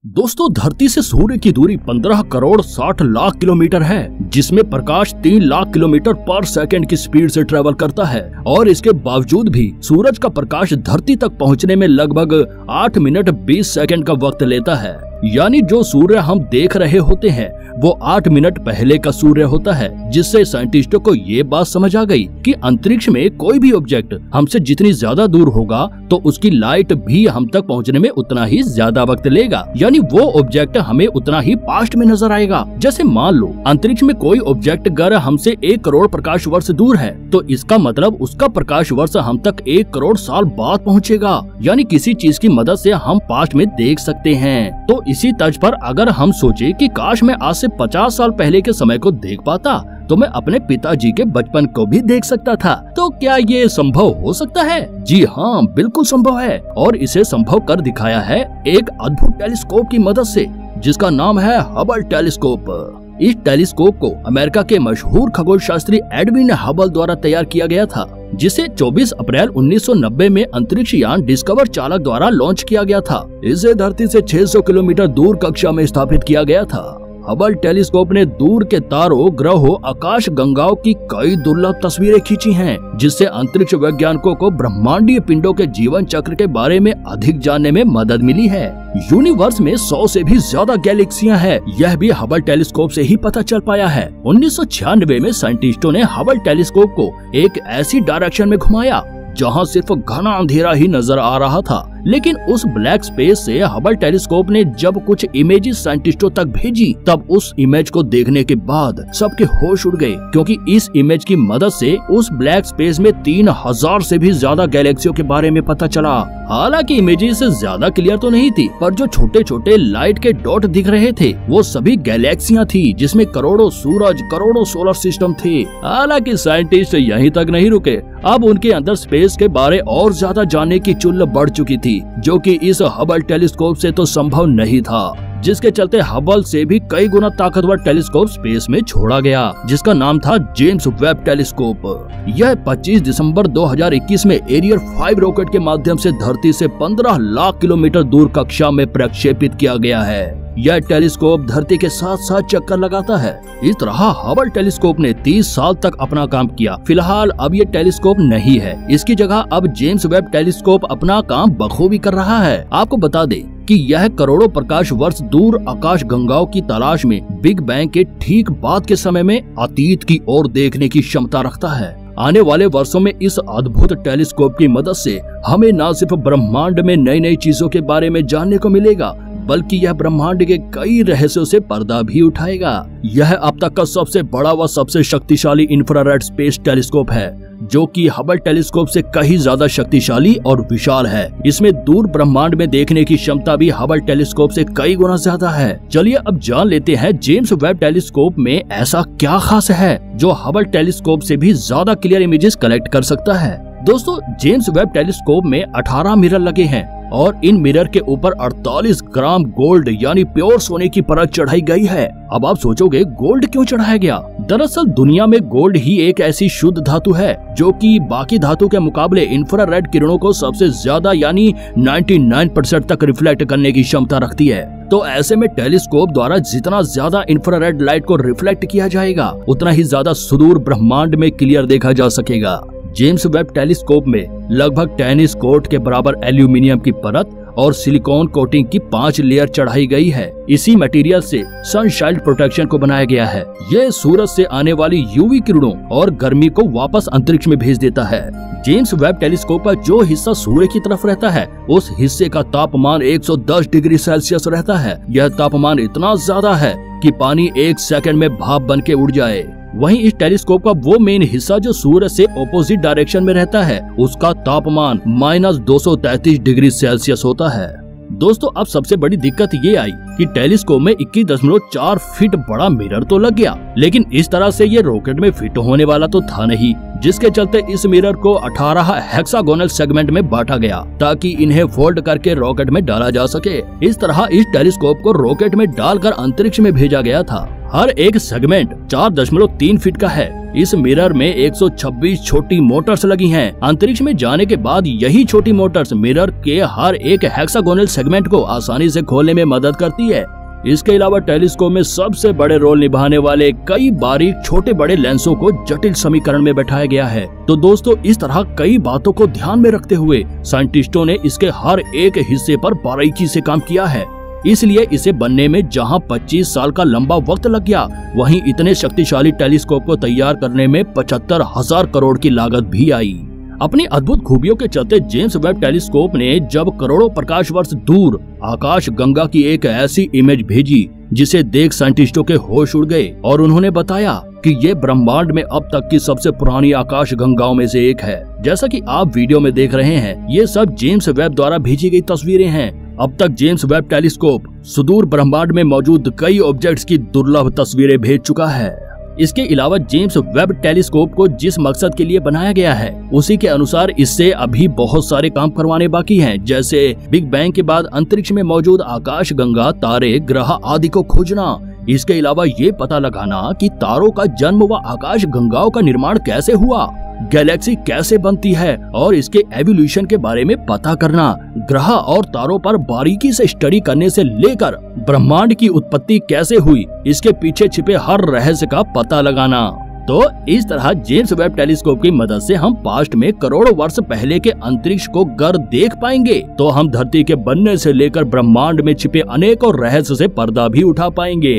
दोस्तों, धरती से सूर्य की दूरी 15 करोड़ 60 लाख किलोमीटर है, जिसमें प्रकाश 3 लाख किलोमीटर पर सेकंड की स्पीड से ट्रेवल करता है। और इसके बावजूद भी सूरज का प्रकाश धरती तक पहुंचने में लगभग 8 मिनट 20 सेकंड का वक्त लेता है। यानी जो सूर्य हम देख रहे होते हैं वो 8 मिनट पहले का सूर्य होता है, जिससे साइंटिस्टों को ये बात समझ आ गई कि अंतरिक्ष में कोई भी ऑब्जेक्ट हमसे जितनी ज्यादा दूर होगा तो उसकी लाइट भी हम तक पहुंचने में उतना ही ज्यादा वक्त लेगा। यानी वो ऑब्जेक्ट हमें उतना ही पास्ट में नजर आएगा। जैसे मान लो अंतरिक्ष में कोई ऑब्जेक्ट अगर हमसे 1 करोड़ प्रकाश वर्ष दूर है तो इसका मतलब उसका प्रकाश वर्ष हम तक 1 करोड़ साल बाद पहुँचेगा। यानी किसी चीज की मदद से हम पास्ट में देख सकते हैं। तो इसी तर्ज पर अगर हम सोचे कि काश मैं आज से 50 साल पहले के समय को देख पाता तो मैं अपने पिताजी के बचपन को भी देख सकता था। तो क्या ये संभव हो सकता है? जी हाँ, बिल्कुल संभव है। और इसे संभव कर दिखाया है एक अद्भुत टेलीस्कोप की मदद से, जिसका नाम है हबल टेलीस्कोप। इस टेलीस्कोप को अमेरिका के मशहूर खगोलशास्त्री एडविन हबल द्वारा तैयार किया गया था, जिसे 24 अप्रैल 1990 में अंतरिक्ष यान डिस्कवर चालक द्वारा लॉन्च किया गया था। इसे धरती से 600 किलोमीटर दूर कक्षा में स्थापित किया गया था। हबल टेलीस्कोप ने दूर के तारों, ग्रहों, आकाश गंगाओं की कई दुर्लभ तस्वीरें खींची हैं, जिससे अंतरिक्ष वैज्ञानिकों को ब्रह्मांडीय पिंडों के जीवन चक्र के बारे में अधिक जानने में मदद मिली है। यूनिवर्स में 100 से भी ज्यादा गैलेक्सियां हैं, यह भी हबल टेलीस्कोप से ही पता चल पाया है। 1996 में साइंटिस्टों ने हबल टेलीस्कोप को एक ऐसी डायरेक्शन में घुमाया जहां सिर्फ घना अंधेरा ही नजर आ रहा था, लेकिन उस ब्लैक स्पेस से हबल टेलीस्कोप ने जब कुछ इमेजेस साइंटिस्टों तक भेजी तब उस इमेज को देखने के बाद सबके होश उड़ गए, क्योंकि इस इमेज की मदद से उस ब्लैक स्पेस में 3000 से भी ज्यादा गैलेक्सियों के बारे में पता चला। हालांकि इमेजेस ज्यादा क्लियर तो नहीं थी, पर जो छोटे छोटे लाइट के डॉट दिख रहे थे वो सभी गैलेक्सियां थी, जिसमें करोड़ों सूरज, करोड़ों सोलर सिस्टम थे। हालांकि साइंटिस्ट यहीं तक नहीं रुके, अब उनके अंदर स्पेस के बारे और ज्यादा जानने की चुल बढ़ चुकी थी, जो कि इस हबल टेलीस्कोप से तो संभव नहीं था, जिसके चलते हबल से भी कई गुना ताकतवर टेलीस्कोप स्पेस में छोड़ा गया, जिसका नाम था जेम्स वेब टेलीस्कोप। यह 25 दिसंबर 2021 में एरियर 5 रॉकेट के माध्यम से धरती से 15 लाख किलोमीटर दूर कक्षा में प्रक्षेपित किया गया है। यह टेलीस्कोप धरती के साथ साथ चक्कर लगाता है। इस तरह हबल टेलीस्कोप ने 30 साल तक अपना काम किया। फिलहाल अब ये टेलीस्कोप नहीं है, इसकी जगह अब जेम्स वेब टेलीस्कोप अपना काम बखूबी कर रहा है। आपको बता दें कि यह करोड़ों प्रकाश वर्ष दूर आकाश गंगाओं की तलाश में बिग बैंग के ठीक बाद के समय में अतीत की ओर देखने की क्षमता रखता है। आने वाले वर्षों में इस अद्भुत टेलीस्कोप की मदद से हमें न सिर्फ ब्रह्मांड में नई नई चीजों के बारे में जानने को मिलेगा, बल्कि यह ब्रह्मांड के कई रहस्यों से पर्दा भी उठाएगा। यह अब तक का सबसे बड़ा व सबसे शक्तिशाली इंफ्रारेड स्पेस टेलीस्कोप है, जो कि हबल टेलीस्कोप से कहीं ज्यादा शक्तिशाली और विशाल है। इसमें दूर ब्रह्मांड में देखने की क्षमता भी हबल टेलीस्कोप से कई गुना ज्यादा है। चलिए अब जान लेते हैं जेम्स वेब टेलीस्कोप में ऐसा क्या खास है जो हबल टेलीस्कोप से भी ज्यादा क्लियर इमेजेस कलेक्ट कर सकता है। दोस्तों, जेम्स वेब टेलीस्कोप में 18 मिरर लगे हैं और इन मिरर के ऊपर 48 ग्राम गोल्ड यानी प्योर सोने की परत चढ़ाई गई है। अब आप सोचोगे गोल्ड क्यों चढ़ाया गया? दरअसल दुनिया में गोल्ड ही एक ऐसी शुद्ध धातु है जो कि बाकी धातु के मुकाबले इंफ्रारेड किरणों को सबसे ज्यादा यानी 99% तक रिफ्लेक्ट करने की क्षमता रखती है। तो ऐसे में टेलीस्कोप द्वारा जितना ज्यादा इंफ्रारेड लाइट को रिफ्लेक्ट किया जाएगा उतना ही ज्यादा सुदूर ब्रह्मांड में क्लियर देखा जा सकेगा। जेम्स वेब टेलीस्कोप में लगभग टेनिस कोर्ट के बराबर एल्यूमिनियम की परत और सिलिकॉन कोटिंग की 5 लेयर चढ़ाई गई है। इसी मटेरियल से सनशाइल्ड प्रोटेक्शन को बनाया गया है। ये सूरज से आने वाली यूवी किरणों और गर्मी को वापस अंतरिक्ष में भेज देता है। जेम्स वेब टेलीस्कोप का जो हिस्सा सूर्य की तरफ रहता है उस हिस्से का तापमान 110 डिग्री सेल्सियस रहता है। यह तापमान इतना ज्यादा है कि पानी 1 सेकंड में भाप बन के उड़ जाए। वहीं इस टेलीस्कोप का वो मेन हिस्सा जो सूर्य से ऑपोजिट डायरेक्शन में रहता है उसका तापमान -233 डिग्री सेल्सियस होता है। दोस्तों, अब सबसे बड़ी दिक्कत ये आई कि टेलीस्कोप में 21.4 फीट बड़ा मिरर तो लग गया, लेकिन इस तरह से ये रॉकेट में फिट होने वाला तो था नहीं, जिसके चलते इस मिरर को 18 हेक्सागोनल सेगमेंट में बांटा गया ताकि इन्हें फोल्ड करके रॉकेट में डाला जा सके। इस तरह इस टेलीस्कोप को रॉकेट में डालकर अंतरिक्ष में भेजा गया था। हर एक सेगमेंट 4.3 फीट का है इस मिरर में 126 छोटी मोटर्स लगी हैं। अंतरिक्ष में जाने के बाद यही छोटी मोटर्स मिरर के हर एक हेक्सागोनल सेगमेंट को आसानी से खोलने में मदद करती है। इसके अलावा टेलीस्कोप में सबसे बड़े रोल निभाने वाले कई बारीक छोटे बड़े लेंसों को जटिल समीकरण में बैठाया गया है। तो दोस्तों, इस तरह कई बातों को ध्यान में रखते हुए साइंटिस्टों ने इसके हर एक हिस्से पर बारीकी से काम किया है। इसलिए इसे बनने में जहां 25 साल का लंबा वक्त लग गया, वहीं इतने शक्तिशाली टेलीस्कोप को तैयार करने में 75,000 करोड़ की लागत भी आई। अपनी अद्भुत खूबियों के चलते जेम्स वेब टेलीस्कोप ने जब करोड़ों प्रकाश वर्ष दूर आकाश गंगा की एक ऐसी इमेज भेजी जिसे देख साइंटिस्टों के होश उड़ गए और उन्होंने बताया कि ये ब्रह्मांड में अब तक की सबसे पुरानी आकाश गंगाओं में से एक है। जैसा कि आप वीडियो में देख रहे हैं, ये सब जेम्स वेब द्वारा भेजी गई तस्वीरें हैं। अब तक जेम्स वेब टेलीस्कोप सुदूर ब्रह्मांड में मौजूद कई ऑब्जेक्ट्स की दुर्लभ तस्वीरें भेज चुका है। इसके अलावा जेम्स वेब टेलीस्कोप को जिस मकसद के लिए बनाया गया है, उसी के अनुसार इससे अभी बहुत सारे काम करवाने बाकी हैं, जैसे बिग बैंग के बाद अंतरिक्ष में मौजूद आकाश गंगा, तारे, ग्रह आदि को खोजना। इसके अलावा ये पता लगाना कि तारों का जन्म व आकाश गंगाओं का निर्माण कैसे हुआ, गैलेक्सी कैसे बनती है और इसके एवोल्यूशन के बारे में पता करना, ग्रह और तारों पर बारीकी से स्टडी करने से लेकर ब्रह्मांड की उत्पत्ति कैसे हुई, इसके पीछे छिपे हर रहस्य का पता लगाना। तो इस तरह जेम्स वेब टेलीस्कोप की मदद से हम पास्ट में करोड़ों वर्ष पहले के अंतरिक्ष को गर देख पाएंगे। तो हम धरती के बनने से लेकर ब्रह्मांड में छिपे अनेकों रहस्य से पर्दा भी उठा पाएंगे।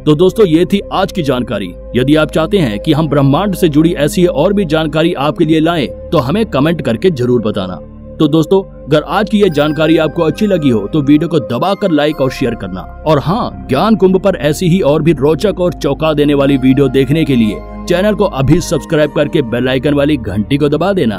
तो दोस्तों, ये थी आज की जानकारी। यदि आप चाहते हैं कि हम ब्रह्मांड से जुड़ी ऐसी और भी जानकारी आपके लिए लाएं, तो हमें कमेंट करके जरूर बताना। तो दोस्तों, अगर आज की ये जानकारी आपको अच्छी लगी हो तो वीडियो को दबाकर लाइक और शेयर करना। और हाँ, ज्ञान कुंभ पर ऐसी ही और भी रोचक और चौंका देने वाली वीडियो देखने के लिए चैनल को अभी सब्सक्राइब करके बेल आइकन वाली घंटी को दबा देना।